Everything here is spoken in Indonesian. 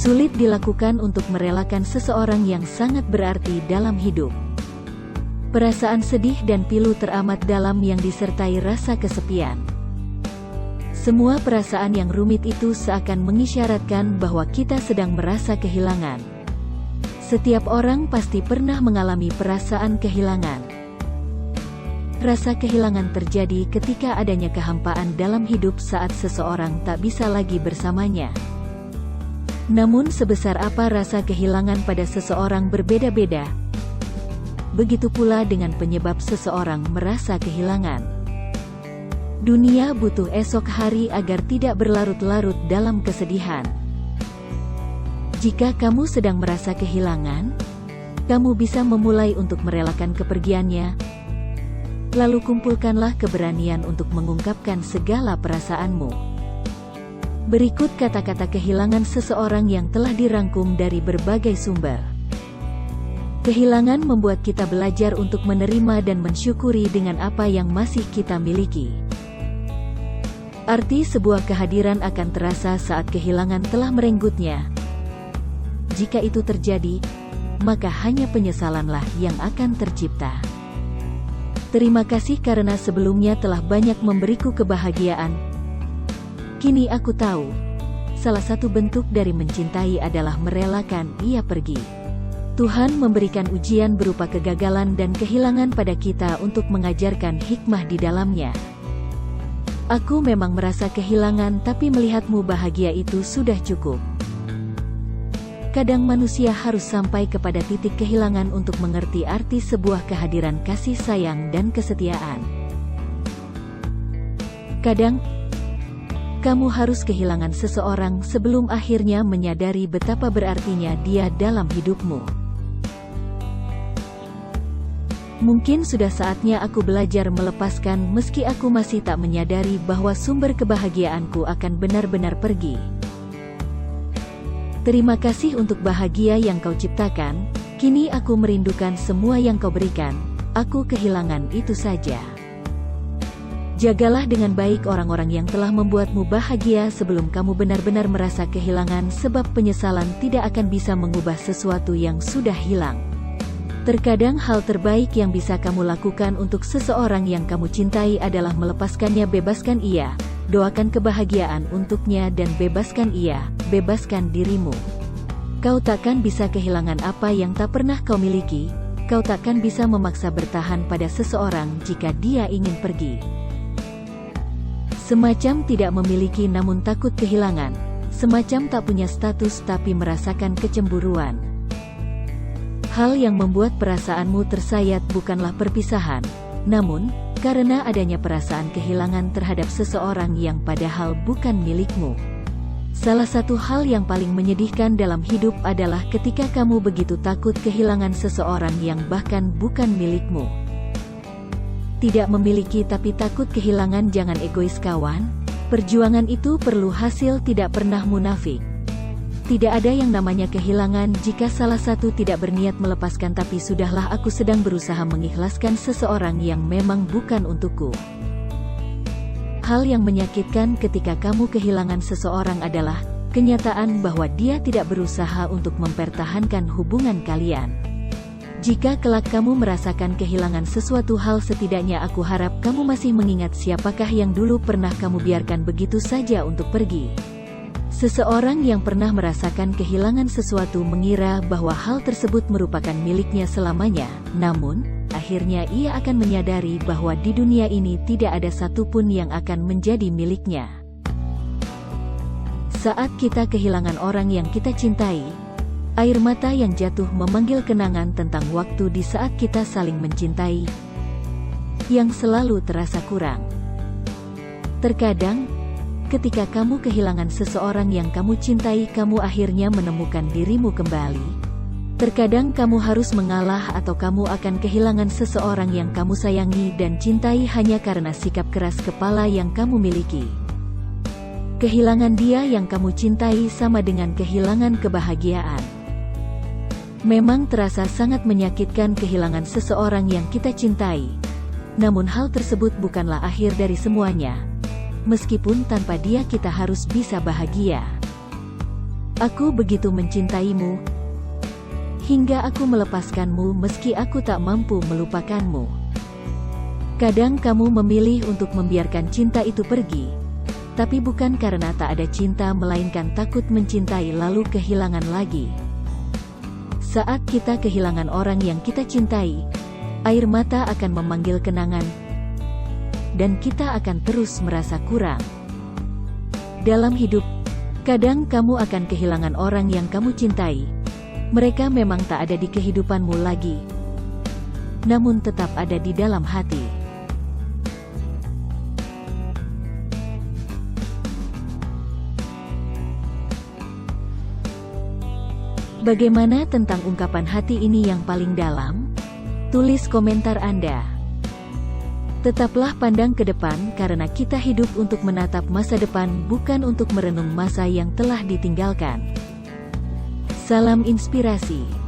Sulit dilakukan untuk merelakan seseorang yang sangat berarti dalam hidup. Perasaan sedih dan pilu teramat dalam yang disertai rasa kesepian. Semua perasaan yang rumit itu seakan mengisyaratkan bahwa kita sedang merasa kehilangan. Setiap orang pasti pernah mengalami perasaan kehilangan. Rasa kehilangan terjadi ketika adanya kehampaan dalam hidup saat seseorang tak bisa lagi bersamanya. Namun sebesar apa rasa kehilangan pada seseorang berbeda-beda. Begitu pula dengan penyebab seseorang merasa kehilangan. Dunia butuh esok hari agar tidak berlarut-larut dalam kesedihan. Jika kamu sedang merasa kehilangan, kamu bisa memulai untuk merelakan kepergiannya. Lalu kumpulkanlah keberanian untuk mengungkapkan segala perasaanmu. Berikut kata-kata kehilangan seseorang yang telah dirangkum dari berbagai sumber. Kehilangan membuat kita belajar untuk menerima dan mensyukuri dengan apa yang masih kita miliki. Arti sebuah kehadiran akan terasa saat kehilangan telah merenggutnya. Jika itu terjadi, maka hanya penyesalanlah yang akan tercipta. Terima kasih karena sebelumnya telah banyak memberiku kebahagiaan. Kini aku tahu, salah satu bentuk dari mencintai adalah merelakan ia pergi. Tuhan memberikan ujian berupa kegagalan dan kehilangan pada kita untuk mengajarkan hikmah di dalamnya. Aku memang merasa kehilangan, tapi melihatmu bahagia itu sudah cukup. Kadang manusia harus sampai kepada titik kehilangan untuk mengerti arti sebuah kehadiran kasih sayang dan kesetiaan. Kadang, kamu harus kehilangan seseorang sebelum akhirnya menyadari betapa berartinya dia dalam hidupmu. Mungkin sudah saatnya aku belajar melepaskan meski aku masih tak menyadari bahwa sumber kebahagiaanku akan benar-benar pergi. Terima kasih untuk bahagia yang kau ciptakan, kini aku merindukan semua yang kau berikan, aku kehilangan itu saja. Jagalah dengan baik orang-orang yang telah membuatmu bahagia sebelum kamu benar-benar merasa kehilangan, sebab penyesalan tidak akan bisa mengubah sesuatu yang sudah hilang. Terkadang hal terbaik yang bisa kamu lakukan untuk seseorang yang kamu cintai adalah melepaskannya. Bebaskan ia, doakan kebahagiaan untuknya dan bebaskan ia, bebaskan dirimu. Kau takkan bisa kehilangan apa yang tak pernah kau miliki, kau takkan bisa memaksa bertahan pada seseorang jika dia ingin pergi. Semacam tidak memiliki namun takut kehilangan, semacam tak punya status tapi merasakan kecemburuan. Hal yang membuat perasaanmu tersayat bukanlah perpisahan, namun, karena adanya perasaan kehilangan terhadap seseorang yang padahal bukan milikmu. Salah satu hal yang paling menyedihkan dalam hidup adalah ketika kamu begitu takut kehilangan seseorang yang bahkan bukan milikmu. Tidak memiliki tapi takut kehilangan, jangan egois kawan. Perjuangan itu perlu hasil, tidak pernah munafik. Tidak ada yang namanya kehilangan jika salah satu tidak berniat melepaskan, tapi sudahlah, aku sedang berusaha mengikhlaskan seseorang yang memang bukan untukku. Hal yang menyakitkan ketika kamu kehilangan seseorang adalah kenyataan bahwa dia tidak berusaha untuk mempertahankan hubungan kalian. Jika kelak kamu merasakan kehilangan sesuatu hal, setidaknya aku harap kamu masih mengingat siapakah yang dulu pernah kamu biarkan begitu saja untuk pergi. Seseorang yang pernah merasakan kehilangan sesuatu mengira bahwa hal tersebut merupakan miliknya selamanya, namun, akhirnya ia akan menyadari bahwa di dunia ini tidak ada satupun yang akan menjadi miliknya. Saat kita kehilangan orang yang kita cintai, air mata yang jatuh memanggil kenangan tentang waktu di saat kita saling mencintai, yang selalu terasa kurang. Terkadang, ketika kamu kehilangan seseorang yang kamu cintai, kamu akhirnya menemukan dirimu kembali. Terkadang kamu harus mengalah atau kamu akan kehilangan seseorang yang kamu sayangi dan cintai hanya karena sikap keras kepala yang kamu miliki. Kehilangan dia yang kamu cintai sama dengan kehilangan kebahagiaan. Memang terasa sangat menyakitkan kehilangan seseorang yang kita cintai. Namun hal tersebut bukanlah akhir dari semuanya. Meskipun tanpa dia kita harus bisa bahagia. Aku begitu mencintaimu, hingga aku melepaskanmu meski aku tak mampu melupakanmu. Kadang kamu memilih untuk membiarkan cinta itu pergi, tapi bukan karena tak ada cinta melainkan takut mencintai lalu kehilangan lagi. Saat kita kehilangan orang yang kita cintai, air mata akan memanggil kenangan, dan kita akan terus merasa kurang. Dalam hidup, kadang kamu akan kehilangan orang yang kamu cintai. Mereka memang tak ada di kehidupanmu lagi, namun tetap ada di dalam hati. Bagaimana tentang ungkapan hati ini yang paling dalam? Tulis komentar Anda. Tetaplah pandang ke depan karena kita hidup untuk menatap masa depan, bukan untuk merenung masa yang telah ditinggalkan. Salam inspirasi.